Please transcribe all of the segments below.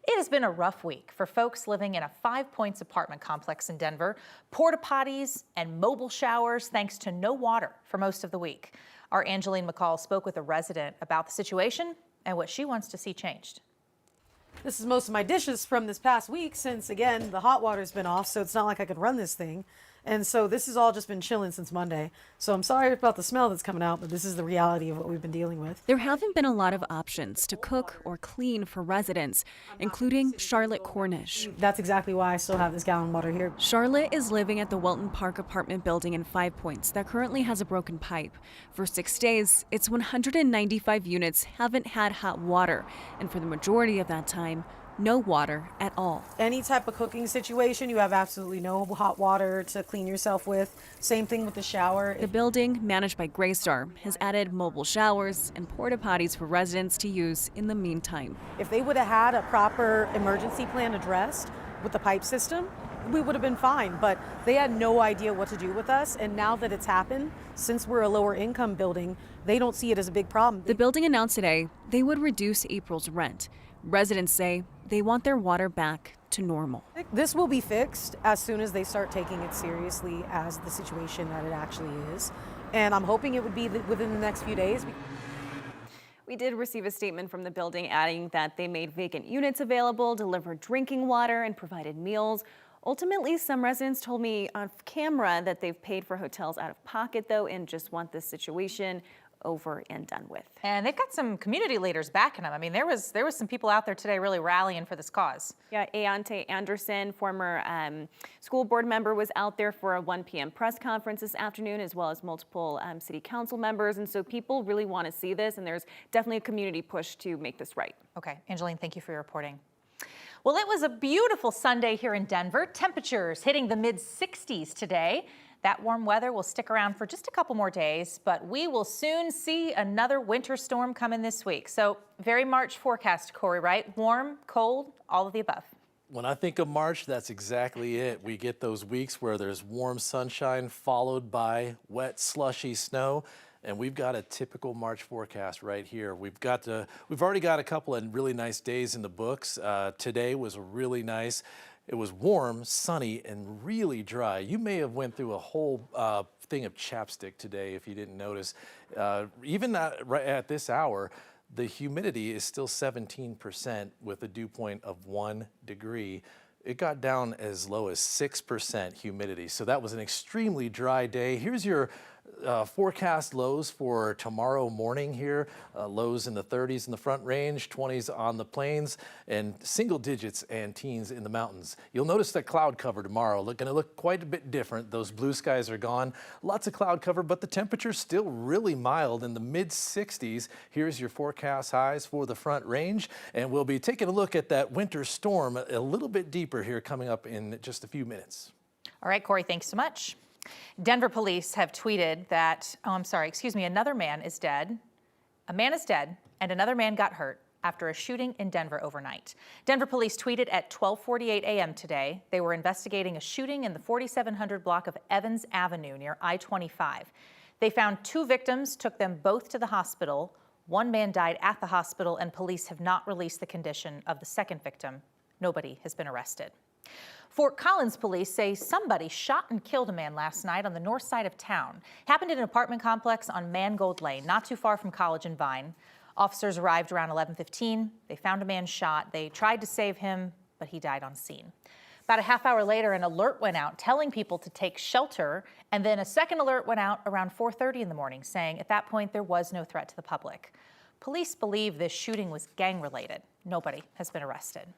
It has been a rough week for folks living in a 5 Points apartment complex in Denver. Porta potties and mobile showers thanks to no water for most of the week. Our Angeline McCall spoke with a resident about the situation and what she wants to see changed. This is most of my dishes from this past week since, again, the hot water's been off, so it's not like I could run this thing. And so this has all just been chilling since Monday. So I'm sorry about the smell that's coming out, but this is the reality of what we've been dealing with. There haven't been a lot of options to cook or clean for residents, including Charlotte Cornish. That's exactly why I still have this gallon of water here. Charlotte is living at the Welton Park apartment building in 5 Points that currently has a broken pipe. For 6 days, its 195 units haven't had hot water, and for the majority of that time, no water at all. Any type of cooking situation, you have absolutely no hot water to clean yourself with. Same thing with the shower. The building, managed by Graystar, has added mobile showers and porta potties for residents to use in the meantime. If they would have had a proper emergency plan addressed with the pipe system, we would have been fine, but they had no idea what to do with us. And now that it's happened, since we're a lower income building, they don't see it as a big problem. The building announced today they would reduce April's rent. Residents say they want their water back to normal. This will be fixed as soon as they start taking it seriously as the situation that it actually is. And I'm hoping it would be within the next few days. We did receive a statement from the building adding that they made vacant units available, delivered drinking water, and provided meals. Ultimately, some residents told me on camera that they've paid for hotels out of pocket, though, and just want this situation over and done with. And they've got some community leaders backing them. I mean, there was some people out there today really rallying for this cause. Yeah, Ayante Anderson, former school board member, was out there for a 1 p.m. press conference this afternoon, as well as multiple city council members. And so people really want to see this, and there's definitely a community push to make this right. Okay, Angeline, thank you for your reporting. Well, it was a beautiful Sunday here in Denver. Temperatures hitting the mid-60s today. That warm weather will stick around for just a couple more days, but we will soon see another winter storm coming this week. So very March forecast, Corey, right? Warm, cold, all of the above. When I think of March, that's exactly it. We get those weeks where there's warm sunshine followed by wet, slushy snow. And we've got a typical March forecast right here. We've already got a couple of really nice days in the books. Today was really nice. It was warm, sunny, and really dry. You may have went through a whole thing of chapstick today if you didn't notice. Even right at this hour, the humidity is still 17% with a dew point of 1 degree. It got down as low as 6% humidity. So that was an extremely dry day. Here's your forecast lows for tomorrow morning here. Lows in the 30s in the Front Range, 20s on the plains, and single digits and teens in the mountains. You'll notice that cloud cover tomorrow going to look quite a bit different. Those blue skies are gone. Lots of cloud cover, but the temperature's still really mild in the mid-60s. Here's your forecast highs for the Front Range, and we'll be taking a look at that winter storm a little bit deeper here coming up in just a few minutes. All right, Corey, thanks so much. Denver police have tweeted that, another man is dead. A man is dead and another man got hurt after a shooting in Denver overnight. Denver police tweeted at 12:48 a.m. today. They were investigating a shooting in the 4700 block of Evans Avenue near I-25. They found 2 victims, took them both to the hospital. 1 man died at the hospital, and police have not released the condition of the second victim. Nobody has been arrested. Fort Collins police say somebody shot and killed a man last night on the north side of town. Happened in an apartment complex on Mangold Lane, not too far from College and Vine. Officers arrived around 11:15. They found a man shot. They tried to save him, but he died on scene. About a half hour later, an alert went out telling people to take shelter, and then a second alert went out around 4:30 in the morning saying at that point there was no threat to the public. Police believe this shooting was gang-related. Nobody has been arrested.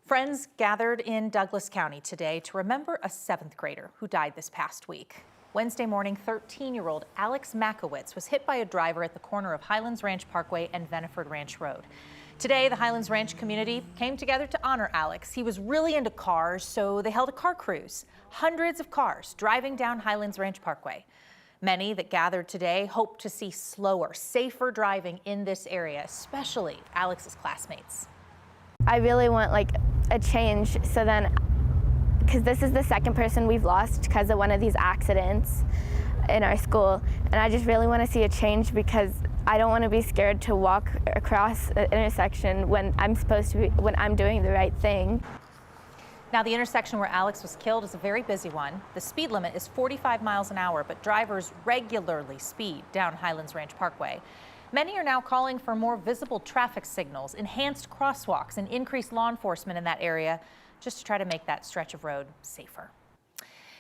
Friends gathered in Douglas County today to remember a 7th grader who died this past week. Wednesday morning, 13-year-old Alex Makowitz was hit by a driver at the corner of Highlands Ranch Parkway and Veniford Ranch Road. Today, the Highlands Ranch community came together to honor Alex. He was really into cars, so they held a car cruise. Hundreds of cars driving down Highlands Ranch Parkway. Many that gathered today hope to see slower, safer driving in this area, especially Alex's classmates. I really want a change, so then, because this is the second person we've lost because of one of these accidents in our school, and I just really want to see a change because I don't want to be scared to walk across an intersection when I'm doing the right thing. Now, the intersection where Alex was killed is a very busy one. The speed limit is 45 miles an hour, but drivers regularly speed down Highlands Ranch Parkway. Many are now calling for more visible traffic signals, enhanced crosswalks, and increased law enforcement in that area just to try to make that stretch of road safer.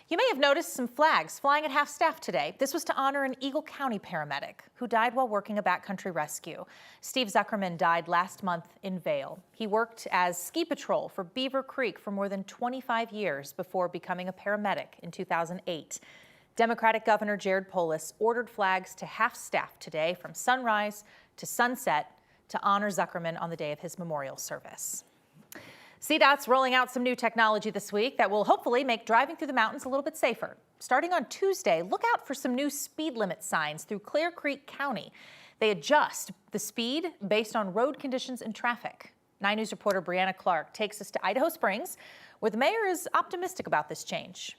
You may have noticed some flags flying at half-staff today. This was to honor an Eagle County paramedic who died while working a backcountry rescue. Steve Zuckerman died last month in Vail. He worked as ski patrol for Beaver Creek for more than 25 years before becoming a paramedic in 2008. Democratic Governor Jared Polis ordered flags to half-staff today from sunrise to sunset to honor Zuckerman on the day of his memorial service. CDOT's rolling out some new technology this week that will hopefully make driving through the mountains a little bit safer. Starting on Tuesday, look out for some new speed limit signs through Clear Creek County. They adjust the speed based on road conditions and traffic. 9 News reporter Brianna Clark takes us to Idaho Springs, where the mayor is optimistic about this change.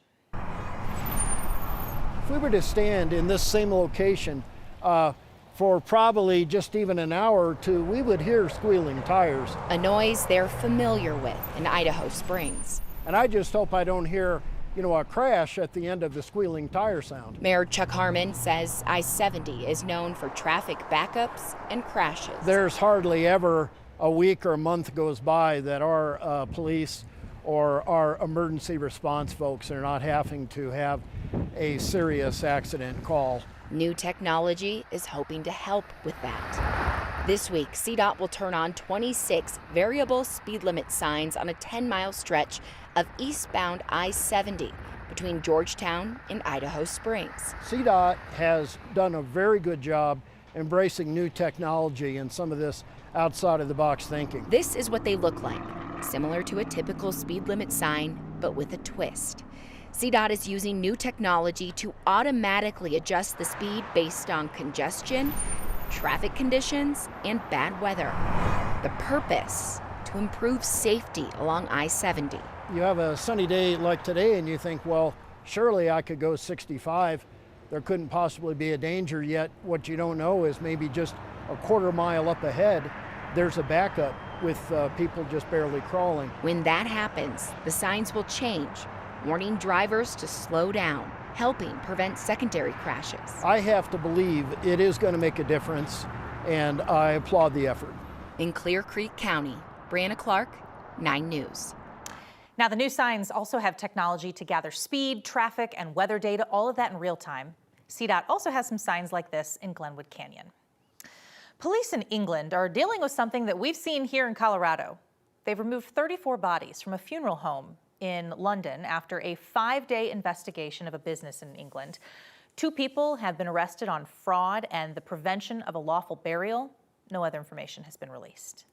If we were to stand in this same location for probably just even an hour or two, we would hear squealing tires. A noise they're familiar with in Idaho Springs. And I just hope I don't hear, a crash at the end of the squealing tire sound. Mayor Chuck Harmon says I-70 is known for traffic backups and crashes. There's hardly ever a week or a month goes by that our police or our emergency response folks are not having to have a serious accident call. New technology is hoping to help with that. This week, CDOT will turn on 26 variable speed limit signs on a 10-mile stretch of eastbound I-70 between Georgetown and Idaho Springs. CDOT has done a very good job embracing new technology and some of this outside-of-the-box thinking. This is what they look like, similar to a typical speed limit sign, but with a twist. CDOT is using new technology to automatically adjust the speed based on congestion, traffic conditions, and bad weather. The purpose, to improve safety along I-70. You have a sunny day like today and you think, well, surely I could go 65. There couldn't possibly be a danger, yet what you don't know is maybe just a quarter mile up ahead, there's a backup with people just barely crawling. When that happens, the signs will change, warning drivers to slow down, helping prevent secondary crashes. I have to believe it is going to make a difference, and I applaud the effort. In Clear Creek County, Brianna Clark, 9 News. Now, the new signs also have technology to gather speed, traffic, and weather data, all of that in real time. CDOT also has some signs like this in Glenwood Canyon. Police in England are dealing with something that we've seen here in Colorado. They've removed 34 bodies from a funeral home in London after a 5-day investigation of a business in England. 2 people have been arrested on fraud and the prevention of a lawful burial. No other information has been released.